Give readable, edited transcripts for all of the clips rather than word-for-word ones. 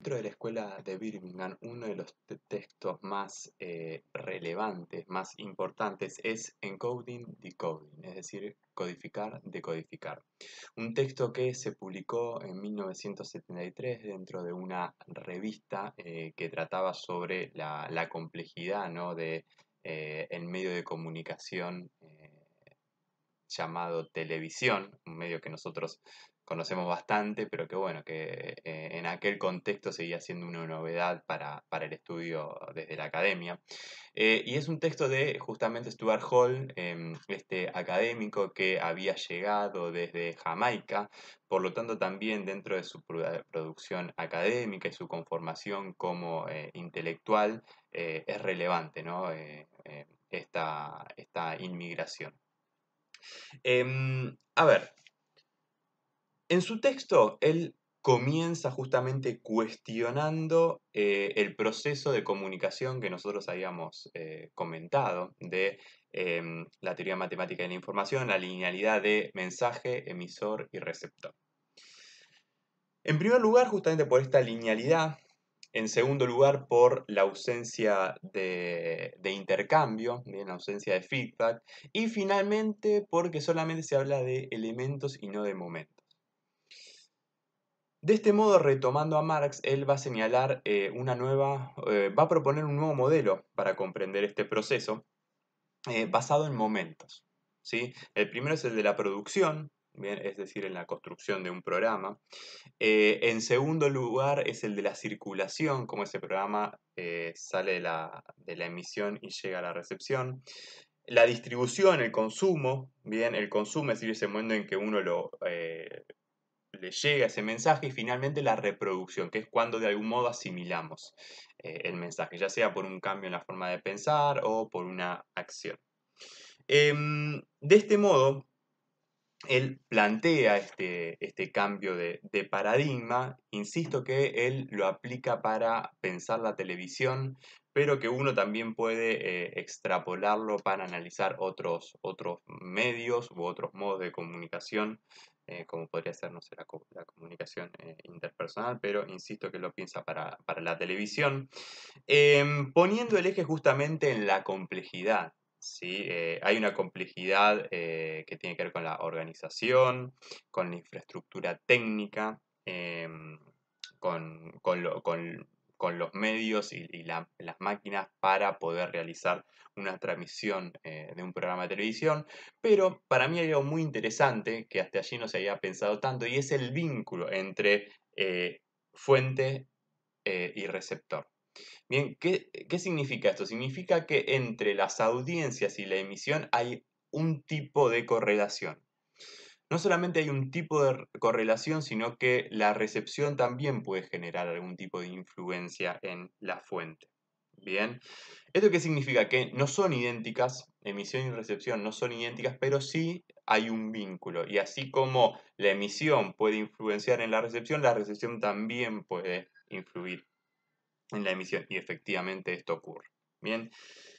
Dentro de la escuela de Birmingham, uno de los textos más relevantes, más importantes, es Encoding Decoding, es decir, codificar, decodificar. Un texto que se publicó en 1973 dentro de una revista que trataba sobre la complejidad, ¿no?, de el medio de comunicación llamado televisión, un medio que nosotros conocemos bastante, pero que bueno, que en aquel contexto seguía siendo una novedad para el estudio desde la academia. Y es un texto de justamente Stuart Hall, este académico que había llegado desde Jamaica, por lo tanto también dentro de su producción académica y su conformación como intelectual es relevante, ¿no? Esta inmigración. A ver, en su texto él comienza justamente cuestionando el proceso de comunicación que nosotros habíamos comentado de la teoría matemática de la información, la linealidad de mensaje, emisor y receptor. En primer lugar, justamente por esta linealidad. En segundo lugar, por la ausencia de intercambio, bien, la ausencia de feedback. Y finalmente, porque solamente se habla de elementos y no de momentos. De este modo, retomando a Marx, él va a señalar va a proponer un nuevo modelo para comprender este proceso basado en momentos, ¿sí? El primero es el de la producción, bien, es decir, en la construcción de un programa. En segundo lugar es el de la circulación, como ese programa sale de la emisión y llega a la recepción. La distribución, el consumo, bien, el consumo es decir, ese momento en que uno le llega ese mensaje, y finalmente la reproducción, que es cuando de algún modo asimilamos el mensaje, ya sea por un cambio en la forma de pensar o por una acción. De este modo, él plantea este cambio de paradigma. Insisto que él lo aplica para pensar la televisión, pero que uno también puede extrapolarlo para analizar otros medios u otros modos de comunicación, como podría ser, no sé, la comunicación interpersonal, pero insisto que lo piensa para la televisión, poniendo el eje justamente en la complejidad. ¿Sí? Hay una complejidad que tiene que ver con la organización, con la infraestructura técnica, con los medios y las máquinas para poder realizar una transmisión de un programa de televisión. Pero para mí hay algo muy interesante que hasta allí no se había pensado tanto, y es el vínculo entre fuente y receptor. Bien, ¿qué significa esto? Significa que entre las audiencias y la emisión hay un tipo de correlación. No solamente hay un tipo de correlación, sino que la recepción también puede generar algún tipo de influencia en la fuente. Bien, ¿esto qué significa? Que no son idénticas, emisión y recepción no son idénticas, pero sí hay un vínculo. Y así como la emisión puede influenciar en la recepción también puede influir en la emisión, y efectivamente esto ocurre. Bien,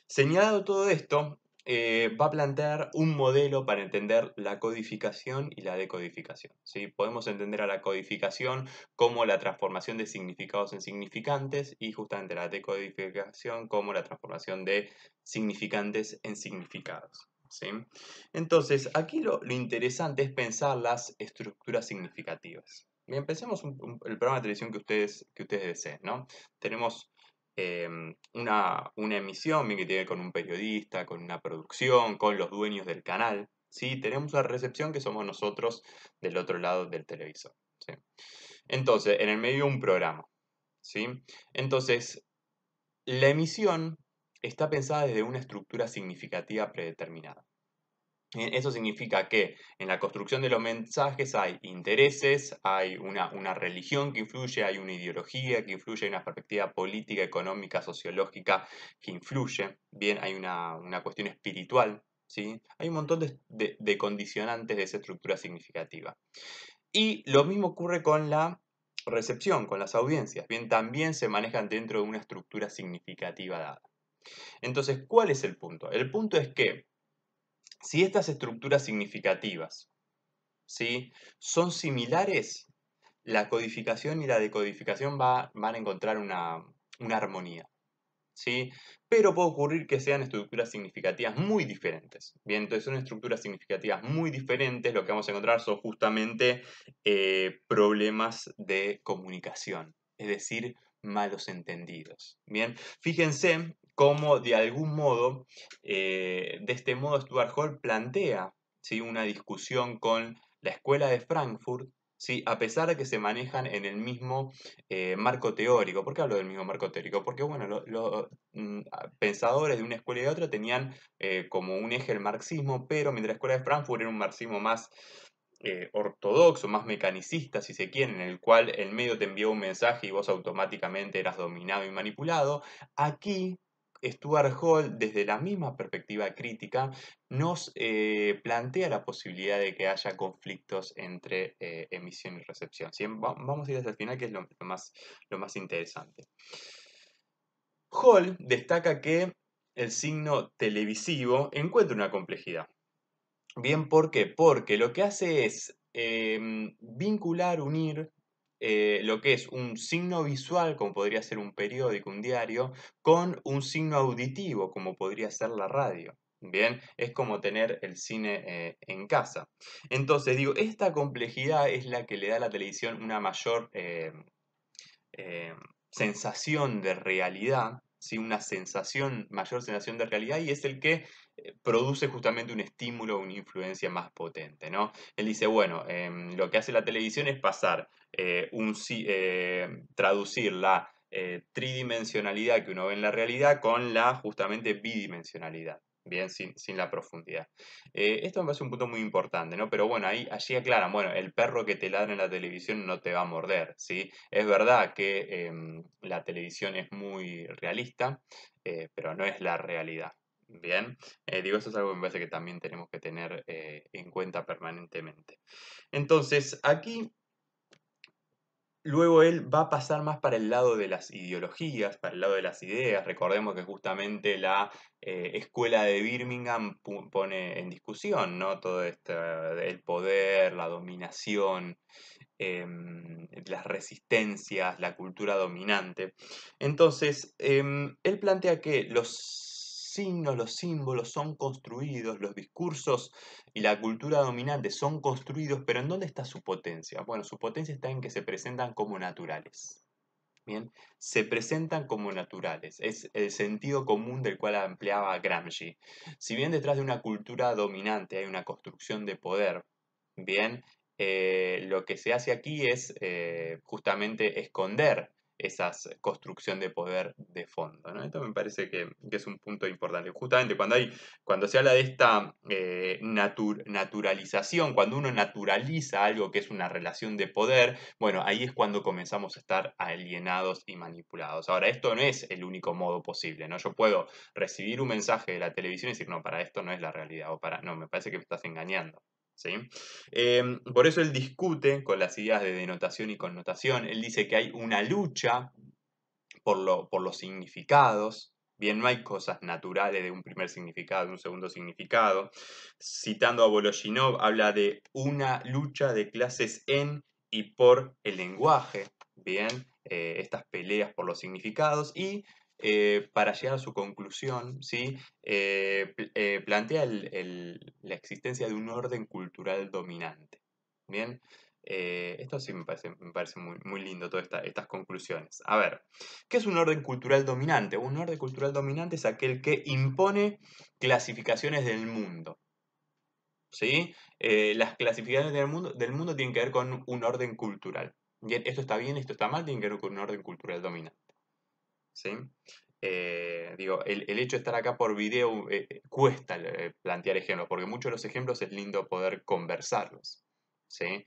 señalado todo esto, va a plantear un modelo para entender la codificación y la decodificación. ¿Sí? Podemos entender a la codificación como la transformación de significados en significantes, y justamente la decodificación como la transformación de significantes en significados. ¿Sí? Entonces, aquí lo interesante es pensar las estructuras significativas. Bien, pensemos el programa de televisión que ustedes deseen, ¿no? Tenemos una emisión bien que tiene con un periodista, con una producción, con los dueños del canal, ¿sí? Tenemos una recepción que somos nosotros del otro lado del televisor, ¿sí? Entonces, en el medio un programa, ¿sí? Entonces, la emisión está pensada desde una estructura significativa predeterminada. Eso significa que en la construcción de los mensajes hay intereses, hay una religión que influye, hay una ideología que influye, hay una perspectiva política, económica, sociológica que influye, bien, hay una cuestión espiritual, ¿sí? Hay un montón de condicionantes de esa estructura significativa. Y lo mismo ocurre con la recepción, con las audiencias, bien, también se manejan dentro de una estructura significativa dada. Entonces, ¿cuál es el punto? El punto es que si estas estructuras significativas, ¿sí?, son similares, la codificación y la decodificación van a encontrar una armonía, ¿sí? Pero puede ocurrir que sean estructuras significativas muy diferentes. Bien, entonces son estructuras significativas muy diferentes, lo que vamos a encontrar son justamente problemas de comunicación, es decir, malos entendidos. Bien, fíjense cómo de algún modo, de este modo Stuart Hall plantea, ¿sí?, una discusión con la escuela de Frankfurt, ¿sí?, a pesar de que se manejan en el mismo marco teórico. ¿Por qué hablo del mismo marco teórico? Porque, bueno, los pensadores de una escuela y de otra tenían como un eje el marxismo, pero mientras la escuela de Frankfurt era un marxismo más ortodoxo, más mecanicista, si se quiere, en el cual el medio te envió un mensaje y vos automáticamente eras dominado y manipulado. Aquí, Stuart Hall, desde la misma perspectiva crítica, nos plantea la posibilidad de que haya conflictos entre emisión y recepción. ¿Sí? Vamos a ir hasta el final, que es lo más interesante. Hall destaca que el signo televisivo encuentra una complejidad. Bien, ¿por qué? Porque lo que hace es vincular, unir lo que es un signo visual, como podría ser un periódico, un diario, con un signo auditivo, como podría ser la radio. Bien, es como tener el cine en casa. Entonces, digo, esta complejidad es la que le da a la televisión una mayor eh, sensación de realidad, ¿sí? Una mayor sensación de realidad, y es el que produce justamente un estímulo, una influencia más potente, ¿no? Él dice, bueno, lo que hace la televisión es pasar, traducir la tridimensionalidad que uno ve en la realidad con la justamente bidimensionalidad. Bien, sin la profundidad. Esto me parece un punto muy importante, ¿no? Pero bueno, allí aclaran, bueno, el perro que te ladra en la televisión no te va a morder, ¿sí? Es verdad que la televisión es muy realista, pero no es la realidad. Bien, digo, eso es algo que me parece que también tenemos que tener en cuenta permanentemente. Entonces, aquí luego él va a pasar más para el lado de las ideologías, para el lado de las ideas. Recordemos que justamente la escuela de Birmingham pone en discusión, ¿no?, todo esto, el poder, la dominación, las resistencias, la cultura dominante. Entonces, él plantea que los signos, los símbolos son construidos, los discursos y la cultura dominante son construidos, pero ¿en dónde está su potencia? Bueno, su potencia está en que se presentan como naturales. Bien, se presentan como naturales. Es el sentido común del cual empleaba Gramsci. Si bien detrás de una cultura dominante hay una construcción de poder, bien, lo que se hace aquí es justamente esconder esa construcción de poder de fondo, ¿no? Esto me parece que es un punto importante. Justamente cuando se habla de esta naturalización, cuando uno naturaliza algo que es una relación de poder, bueno, ahí es cuando comenzamos a estar alienados y manipulados. Ahora, esto no es el único modo posible, ¿no? Yo puedo recibir un mensaje de la televisión y decir, no, para esto no es la realidad, no, me parece que me estás engañando. ¿Sí? Por eso él discute con las ideas de denotación y connotación. Él dice que hay una lucha por los significados. Bien, no hay cosas naturales de un primer significado, de un segundo significado. Citando a Voloshinov, habla de una lucha de clases en y por el lenguaje. Bien, estas peleas por los significados. Y para llegar a su conclusión, ¿sí?, plantea la existencia de un orden cultural dominante. Bien, esto sí me parece muy, muy lindo, todas estas conclusiones. A ver, ¿qué es un orden cultural dominante? Un orden cultural dominante es aquel que impone clasificaciones del mundo. ¿Sí? Las clasificaciones del mundo tienen que ver con un orden cultural. Bien, esto está mal, tiene que ver con un orden cultural dominante. ¿Sí? Digo, el hecho de estar acá por video cuesta plantear ejemplos, porque muchos de los ejemplos es lindo poder conversarlos. ¿Sí?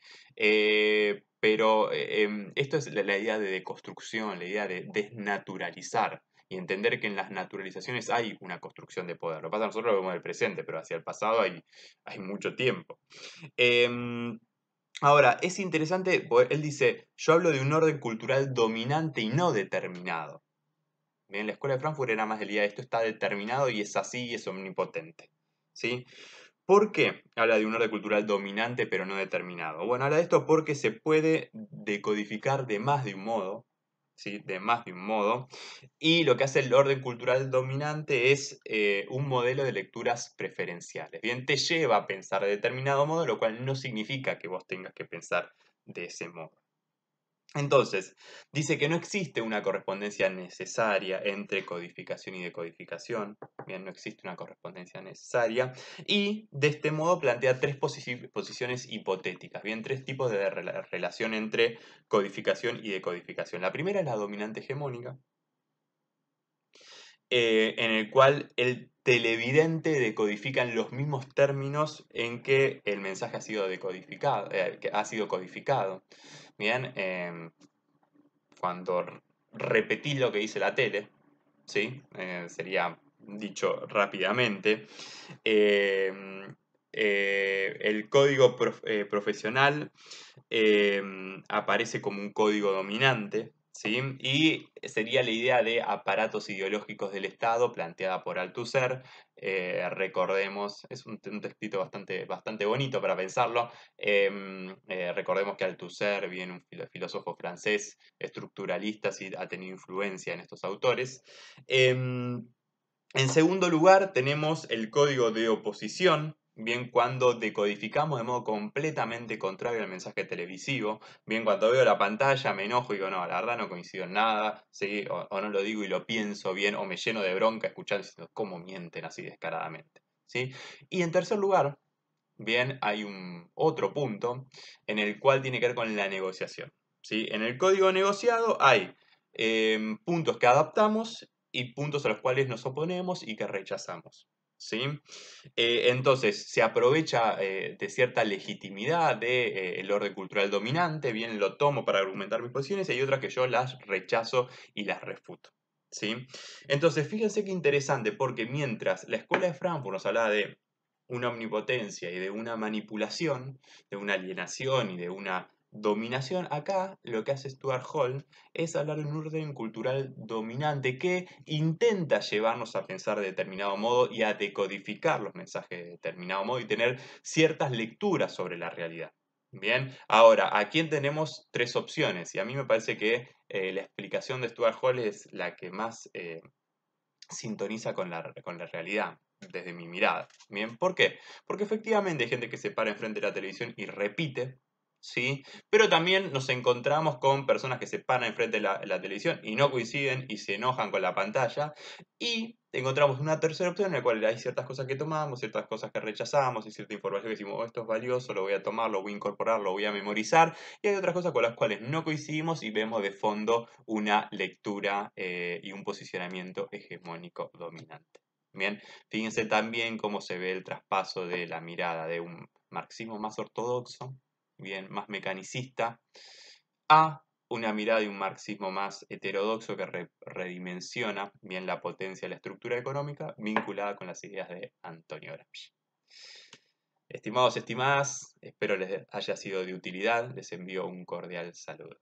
Pero esto es la idea de deconstrucción, la idea de desnaturalizar y entender que en las naturalizaciones hay una construcción de poder. Lo que pasa, nosotros lo vemos en el presente, pero hacia el pasado hay mucho tiempo. Ahora, es interesante, porque él dice, yo hablo de un orden cultural dominante y no determinado. Bien, la escuela de Frankfurt era más de la idea de esto está determinado y es así y es omnipotente. ¿Sí? ¿Por qué habla de un orden cultural dominante pero no determinado? Bueno, habla de esto porque se puede decodificar de más de un modo, ¿sí? De más de un modo. Y lo que hace el orden cultural dominante es un modelo de lecturas preferenciales. Bien, te lleva a pensar de determinado modo, lo cual no significa que vos tengas que pensar de ese modo. Entonces, dice que no existe una correspondencia necesaria entre codificación y decodificación. Bien, no existe una correspondencia necesaria. Y de este modo plantea tres posiciones hipotéticas. Bien, tres tipos de relación entre codificación y decodificación. La primera es la dominante hegemónica, en el cual el televidente decodifica en los mismos términos en que el mensaje ha sido decodificado, que ha sido codificado. Bien, cuando repetís lo que dice la tele, ¿sí? Sería dicho rápidamente. Eh, el código profesional aparece como un código dominante, ¿sí? Y sería la idea de aparatos ideológicos del Estado planteada por Althusser. Recordemos, es un textito bastante bonito para pensarlo. Recordemos que Althusser viene un filósofo francés estructuralista, y ha tenido influencia en estos autores. En segundo lugar, tenemos el código de oposición, bien cuando decodificamos de modo completamente contrario al mensaje televisivo, bien cuando veo la pantalla me enojo y digo, no, la verdad no coincido en nada, ¿sí? O no lo digo y lo pienso bien, o me lleno de bronca escuchando diciendo cómo mienten así descaradamente, ¿sí? Y en tercer lugar, bien, hay un otro punto en el cual tiene que ver con la negociación, ¿sí? En el código negociado hay puntos que adaptamos y puntos a los cuales nos oponemos y que rechazamos, ¿sí? Entonces, se aprovecha de cierta legitimidad del orden cultural dominante, bien lo tomo para argumentar mis posiciones, y hay otras que yo las rechazo y las refuto, ¿sí? Entonces, fíjense qué interesante, porque mientras la escuela de Frankfurt nos habla de una omnipotencia y de una manipulación, de una alienación y de una dominación, acá lo que hace Stuart Hall es hablar de un orden cultural dominante que intenta llevarnos a pensar de determinado modo y a decodificar los mensajes de determinado modo y tener ciertas lecturas sobre la realidad. Bien, ahora, aquí tenemos tres opciones y a mí me parece que la explicación de Stuart Hall es la que más sintoniza con la realidad desde mi mirada. Bien, ¿por qué? Porque efectivamente hay gente que se para enfrente de la televisión y repite, ¿sí? Pero también nos encontramos con personas que se paran enfrente de la televisión y no coinciden y se enojan con la pantalla. Y encontramos una tercera opción en la cual hay ciertas cosas que tomamos, ciertas cosas que rechazamos y cierta información que decimos, oh, esto es valioso, lo voy a tomar, lo voy a incorporar, lo voy a memorizar. Y hay otras cosas con las cuales no coincidimos y vemos de fondo una lectura y un posicionamiento hegemónico dominante. Bien, fíjense también cómo se ve el traspaso de la mirada de un marxismo más ortodoxo, bien, más mecanicista, a una mirada de un marxismo más heterodoxo que redimensiona bien la potencia y la estructura económica vinculada con las ideas de Antonio Gramsci. Estimados, estimadas, espero les haya sido de utilidad, les envío un cordial saludo.